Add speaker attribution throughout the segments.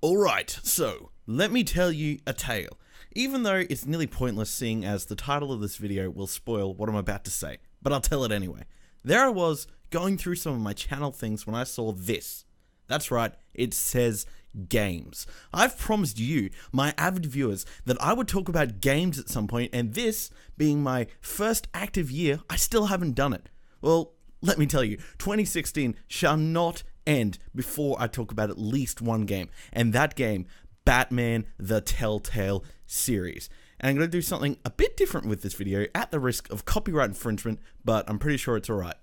Speaker 1: Alright, so, let me tell you a tale. Even though it's nearly pointless seeing as the title of this video will spoil what I'm about to say, but I'll tell it anyway. There I was, going through some of my channel things when I saw this. That's right, it says games. I've promised you, my avid viewers, that I would talk about games at some point, and this, being my first active year, I still haven't done it. Well, let me tell you, 2016 shall not end before I talk about at least one game, and that game, Batman the Telltale series. And I'm going to do something a bit different with this video at the risk of copyright infringement, but I'm pretty sure it's alright.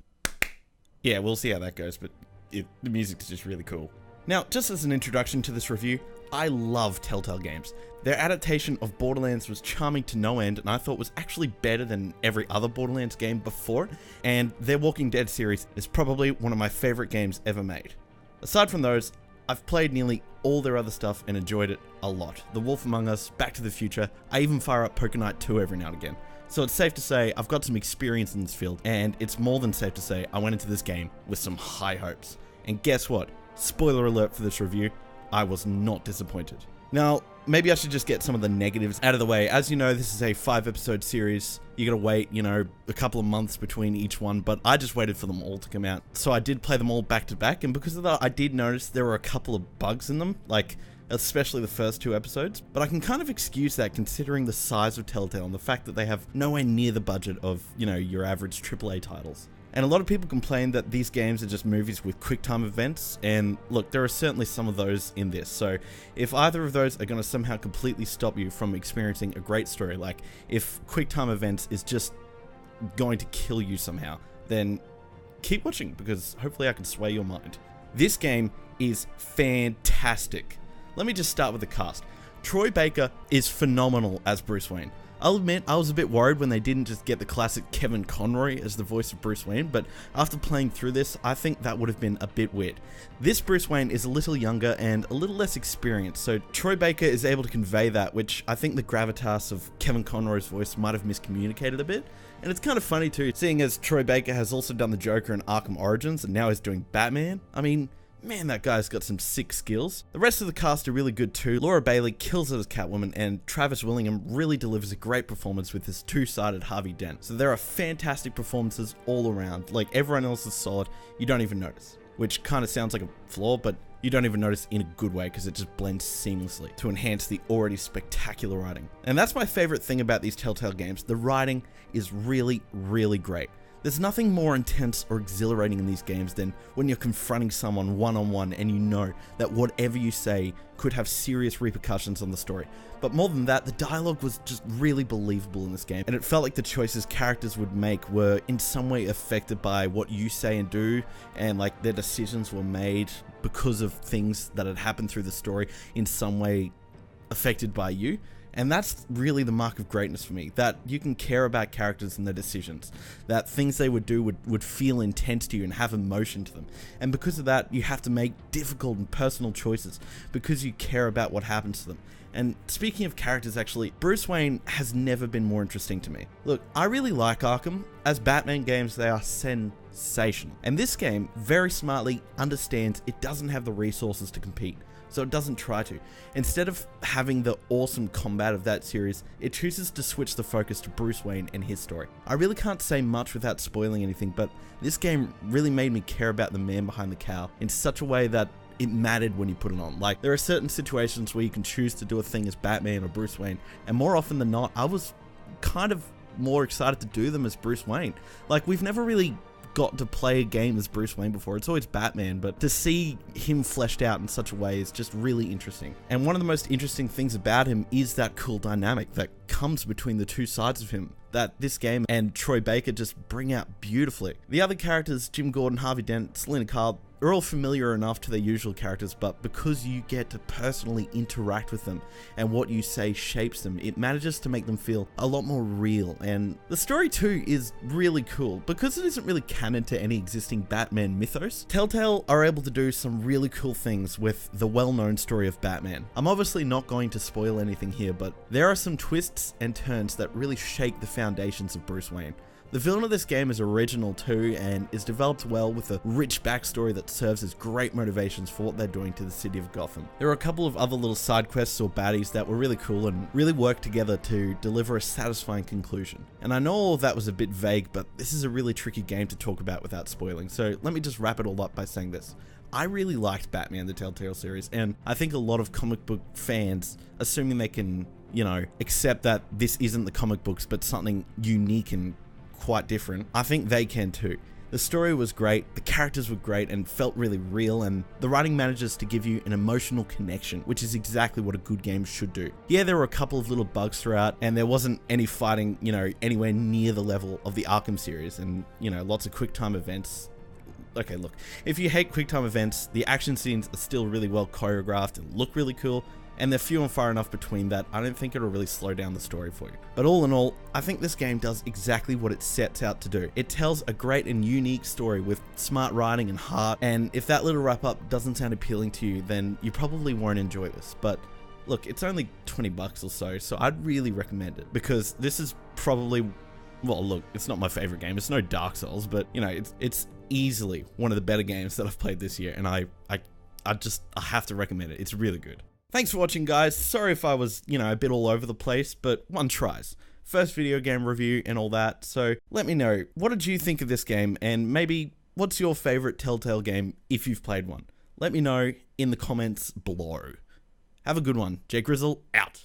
Speaker 1: Yeah, we'll see how that goes, but the music's just really cool. Now, just as an introduction to this review, I love Telltale games. Their adaptation of Borderlands was charming to no end, and I thought was actually better than every other Borderlands game before it, and their Walking Dead series is probably one of my favorite games ever made. Aside from those, I've played nearly all their other stuff and enjoyed it a lot. The Wolf Among Us, Back to the Future, I even fire up Poker Night 2 every now and again. So it's safe to say I've got some experience in this field, and it's more than safe to say I went into this game with some high hopes. And guess what? Spoiler alert for this review, I was not disappointed. Now, maybe I should just get some of the negatives out of the way. As you know, this is a 5-episode series. You gotta wait, a couple of months between each one, but I just waited for them all to come out. So I did play them all back to back, and because of that, I did notice there were a couple of bugs in them, like especially the first 2 episodes. But I can kind of excuse that considering the size of Telltale and the fact that they have nowhere near the budget of, your average AAA titles. And a lot of people complain that these games are just movies with quick time events, and look, there are certainly some of those in this, so if either of those are going to somehow completely stop you from experiencing a great story, like if quick time events is just going to kill you somehow, then keep watching, because hopefully I can sway your mind. This game is fantastic. Let me just start with the cast. Troy Baker is phenomenal as Bruce Wayne. I'll admit, I was a bit worried when they didn't just get the classic Kevin Conroy as the voice of Bruce Wayne, but after playing through this, I think that would have been a bit weird. This Bruce Wayne is a little younger and a little less experienced, so Troy Baker is able to convey that, which I think the gravitas of Kevin Conroy's voice might have miscommunicated a bit. And it's kind of funny too, seeing as Troy Baker has also done the Joker in Arkham Origins and now is doing Batman. I mean, man, that guy's got some sick skills. The rest of the cast are really good too. Laura Bailey kills it as Catwoman, and Travis Willingham really delivers a great performance with his two-sided Harvey Dent. So there are fantastic performances all around. Like, everyone else is solid, you don't even notice. Which kind of sounds like a flaw, but you don't even notice in a good way because it just blends seamlessly to enhance the already spectacular writing. And that's my favorite thing about these Telltale games. The writing is really, really great. There's nothing more intense or exhilarating in these games than when you're confronting someone one-on-one and you know that whatever you say could have serious repercussions on the story. But more than that, the dialogue was just really believable in this game, and it felt like the choices characters would make were in some way affected by what you say and do, and like their decisions were made because of things that had happened through the story in some way affected by you. And that's really the mark of greatness for me, that you can care about characters and their decisions, that things they would do would feel intense to you and have emotion to them. And because of that, you have to make difficult and personal choices because you care about what happens to them. And speaking of characters, actually, Bruce Wayne has never been more interesting to me. Look, I really like Arkham. As Batman games, they are sensational. And this game very smartly understands it doesn't have the resources to compete, so it doesn't try to. Instead of having the awesome combat of that series, it chooses to switch the focus to Bruce Wayne and his story. I really can't say much without spoiling anything, but this game really made me care about the man behind the cowl in such a way that it mattered when you put it on. Like, there are certain situations where you can choose to do a thing as Batman or Bruce Wayne, and more often than not, I was kind of more excited to do them as Bruce Wayne. Like, we've never really got to play a game as Bruce Wayne before. It's always Batman, but to see him fleshed out in such a way is just really interesting. And one of the most interesting things about him is that cool dynamic that comes between the two sides of him that this game and Troy Baker just bring out beautifully. The other characters, Jim Gordon, Harvey Dent, Selena Kyle, are all familiar enough to their usual characters, but because you get to personally interact with them and what you say shapes them, it manages to make them feel a lot more real. And the story too is really cool. Because it isn't really canon to any existing Batman mythos, Telltale are able to do some really cool things with the well-known story of Batman. I'm obviously not going to spoil anything here, but there are some twists and turns that really shake the foundations of Bruce Wayne. The villain of this game is original too, and is developed well with a rich backstory that serves as great motivations for what they're doing to the city of Gotham. There are a couple of other little side quests or baddies that were really cool and really worked together to deliver a satisfying conclusion. And I know all of that was a bit vague, but this is a really tricky game to talk about without spoiling, so let me just wrap it all up by saying this. I really liked Batman the Telltale series, and I think a lot of comic book fans, assuming they can, accept that this isn't the comic books but something unique and quite different, I think they can too. The story was great, the characters were great and felt really real, and the writing manages to give you an emotional connection, which is exactly what a good game should do. Yeah, there were a couple of little bugs throughout, and there wasn't any fighting, anywhere near the level of the Arkham series, and, lots of quick time events. Okay, look, if you hate quick time events, the action scenes are still really well choreographed and look really cool, and they're few and far enough between that I don't think it'll really slow down the story for you. But all in all, I think this game does exactly what it sets out to do. It tells a great and unique story with smart writing and heart, and if that little wrap up doesn't sound appealing to you, then you probably won't enjoy this. But look, it's only $20 or so I'd really recommend it, because this is probably, well, look, it's not my favorite game, it's no Dark Souls, but it's easily one of the better games that I've played this year, and I have to recommend it. It's really good. Thanks for watching, guys. Sorry if I was, a bit all over the place, but one tries. First video game review and all that, so let me know, what did you think of this game, and maybe what's your favorite Telltale game if you've played one? Let me know in the comments below. Have a good one. Jake Grizzle, out.